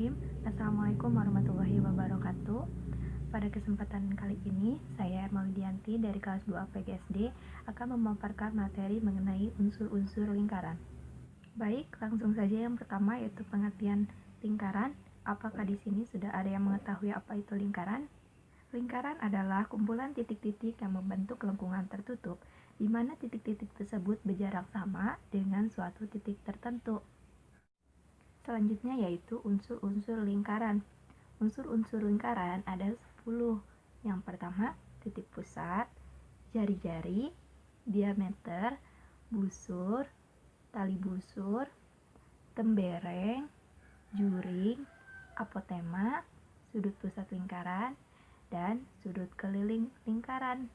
Bismillahirrahmanirrahim. Assalamualaikum warahmatullahi wabarakatuh. Pada kesempatan kali ini, saya Maulidianti dari kelas 2 PGSD akan memaparkan materi mengenai unsur-unsur lingkaran. Baik, langsung saja yang pertama yaitu pengertian lingkaran. Apakah di sini sudah ada yang mengetahui apa itu lingkaran? Lingkaran adalah kumpulan titik-titik yang membentuk lengkungan tertutup, di mana titik-titik tersebut berjarak sama dengan suatu titik tertentu. Selanjutnya yaitu unsur-unsur lingkaran. Unsur-unsur lingkaran ada 10. Yang pertama, titik pusat, jari-jari, diameter, busur, tali busur, tembereng, juring, apotema, sudut pusat lingkaran, dan sudut keliling lingkaran.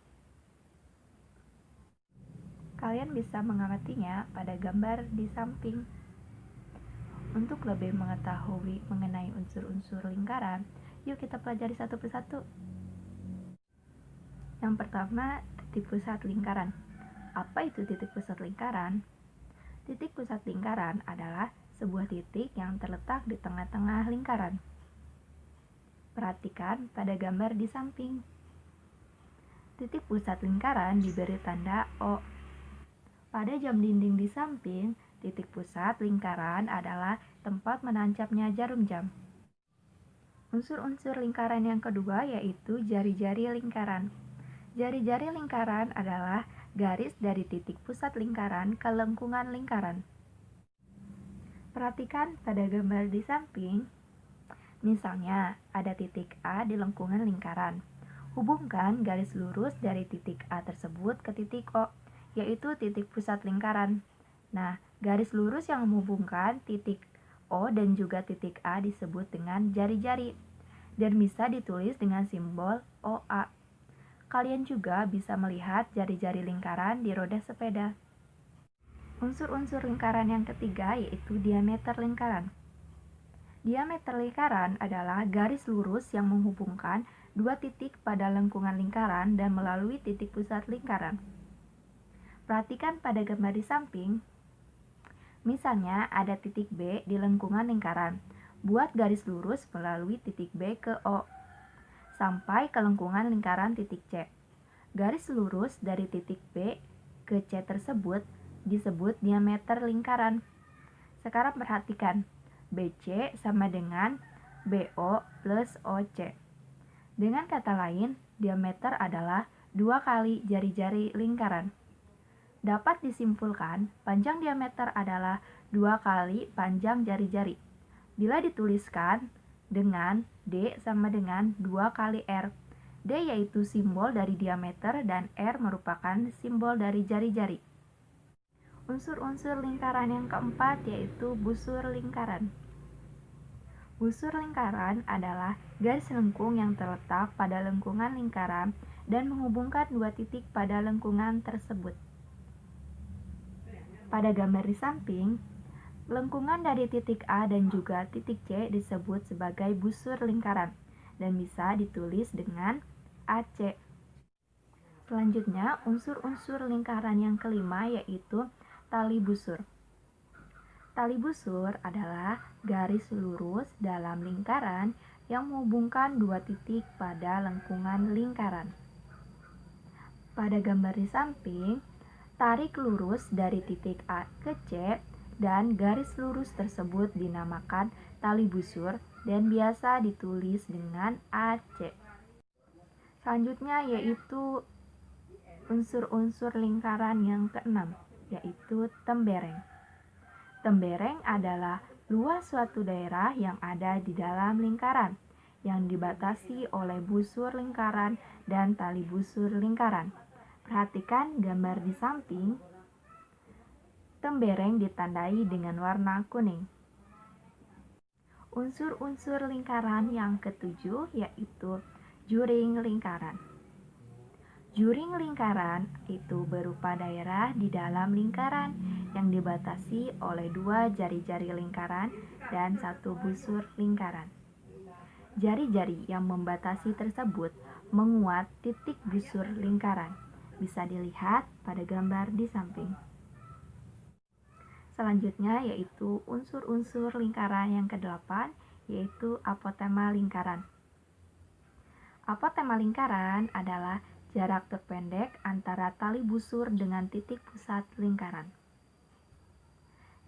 Kalian bisa mengamatinya pada gambar di samping. Untuk lebih mengetahui mengenai unsur-unsur lingkaran, yuk kita pelajari satu persatu. Yang pertama, titik pusat lingkaran. Apa itu titik pusat lingkaran? Titik pusat lingkaran adalah sebuah titik yang terletak di tengah-tengah lingkaran. Perhatikan pada gambar di samping. Titik pusat lingkaran diberi tanda O. Pada jam dinding di samping, titik pusat lingkaran adalah tempat menancapnya jarum jam. Unsur-unsur lingkaran yang kedua yaitu jari-jari lingkaran. Jari-jari lingkaran adalah garis dari titik pusat lingkaran ke lengkungan lingkaran. Perhatikan pada gambar di samping. Misalnya, ada titik A di lengkungan lingkaran. Hubungkan garis lurus dari titik A tersebut ke titik O, yaitu titik pusat lingkaran. Nah, garis lurus yang menghubungkan titik O dan juga titik A disebut dengan jari-jari dan bisa ditulis dengan simbol OA. Kalian juga bisa melihat jari-jari lingkaran di roda sepeda. Unsur-unsur lingkaran yang ketiga yaitu diameter lingkaran. Diameter lingkaran adalah garis lurus yang menghubungkan dua titik pada lengkungan lingkaran dan melalui titik pusat lingkaran. Perhatikan pada gambar di samping. Misalnya ada titik B di lengkungan lingkaran. Buat garis lurus melalui titik B ke O sampai ke lengkungan lingkaran titik C. Garis lurus dari titik B ke C tersebut disebut diameter lingkaran. Sekarang perhatikan, BC sama dengan BO plus OC. Dengan kata lain, diameter adalah 2 kali jari-jari lingkaran. Dapat disimpulkan, panjang diameter adalah 2 kali panjang jari-jari. Bila dituliskan dengan D sama dengan 2 kali R. D yaitu simbol dari diameter dan R merupakan simbol dari jari-jari. Unsur-unsur lingkaran yang keempat yaitu busur lingkaran. Busur lingkaran adalah garis lengkung yang terletak pada lengkungan lingkaran dan menghubungkan dua titik pada lengkungan tersebut. Pada gambar di samping, lengkungan dari titik A dan juga titik C disebut sebagai busur lingkaran dan bisa ditulis dengan AC. Selanjutnya, unsur-unsur lingkaran yang kelima yaitu tali busur. Tali busur adalah garis lurus dalam lingkaran yang menghubungkan dua titik pada lengkungan lingkaran. Pada gambar di samping, tarik lurus dari titik A ke C dan garis lurus tersebut dinamakan tali busur dan biasa ditulis dengan AC. Selanjutnya yaitu unsur-unsur lingkaran yang keenam, yaitu tembereng. Tembereng adalah luas suatu daerah yang ada di dalam lingkaran, yang dibatasi oleh busur lingkaran dan tali busur lingkaran. Perhatikan gambar di samping. Tembereng ditandai dengan warna kuning. Unsur-unsur lingkaran yang ketujuh yaitu juring lingkaran. Juring lingkaran itu berupa daerah di dalam lingkaran yang dibatasi oleh dua jari-jari lingkaran dan satu busur lingkaran. Jari-jari yang membatasi tersebut menguat titik busur lingkaran. Bisa dilihat pada gambar di samping. Selanjutnya yaitu unsur-unsur lingkaran yang ke-8, yaitu apotema lingkaran. Apotema lingkaran adalah jarak terpendek antara tali busur dengan titik pusat lingkaran.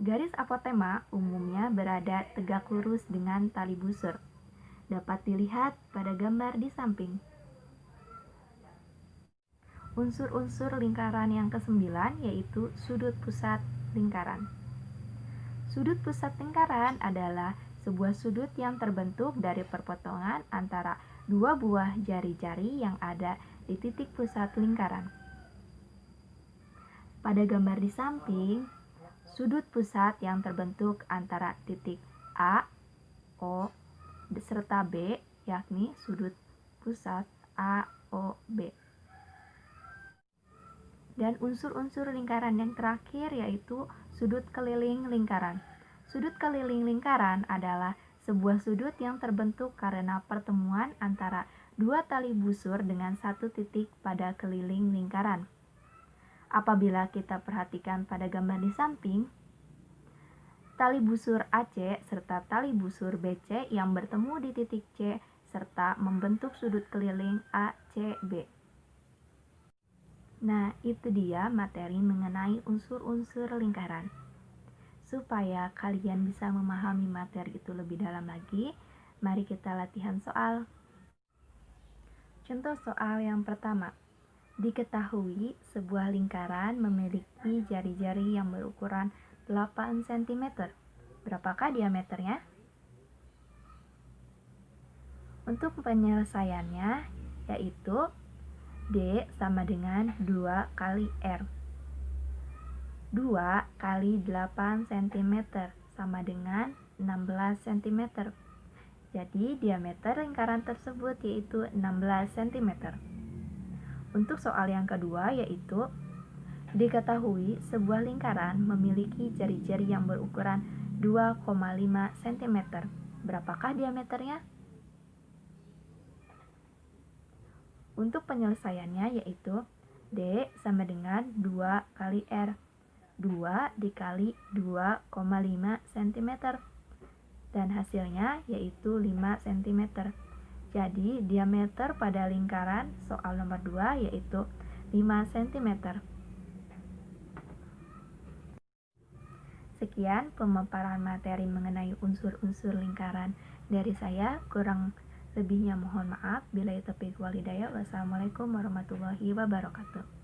Garis apotema umumnya berada tegak lurus dengan tali busur. Dapat dilihat pada gambar di samping. Unsur-unsur lingkaran yang ke-9 yaitu sudut pusat lingkaran. Sudut pusat lingkaran adalah sebuah sudut yang terbentuk dari perpotongan antara dua buah jari-jari yang ada di titik pusat lingkaran. Pada gambar di samping, sudut pusat yang terbentuk antara titik A, O, serta B, yakni sudut pusat AOB. Dan unsur-unsur lingkaran yang terakhir yaitu sudut keliling lingkaran. Sudut keliling lingkaran adalah sebuah sudut yang terbentuk karena pertemuan antara dua tali busur dengan satu titik pada keliling lingkaran. Apabila kita perhatikan pada gambar di samping, tali busur AC serta tali busur BC yang bertemu di titik C serta membentuk sudut keliling ACB. Nah, itu dia materi mengenai unsur-unsur lingkaran. Supaya kalian bisa memahami materi itu lebih dalam lagi, mari kita latihan soal. Contoh soal yang pertama. Diketahui sebuah lingkaran memiliki jari-jari yang berukuran 8 cm. Berapakah diameternya? Untuk penyelesaiannya, yaitu D sama dengan 2 kali R. 2 kali 8 cm sama dengan 16 cm. Jadi diameter lingkaran tersebut yaitu 16 cm. Untuk soal yang kedua yaitu diketahui sebuah lingkaran memiliki jari-jari yang berukuran 2,5 cm. Berapakah diameternya? Untuk penyelesaiannya yaitu D sama dengan 2 kali R. 2 dikali 2,5 cm. Dan hasilnya yaitu 5 cm. Jadi diameter pada lingkaran soal nomor 2 yaitu 5 cm. Sekian pemaparan materi mengenai unsur-unsur lingkaran dari saya. Kurang lebihnya mohon maaf. Billahi taufiq wal hidayah. Wassalamualaikum warahmatullahi wabarakatuh.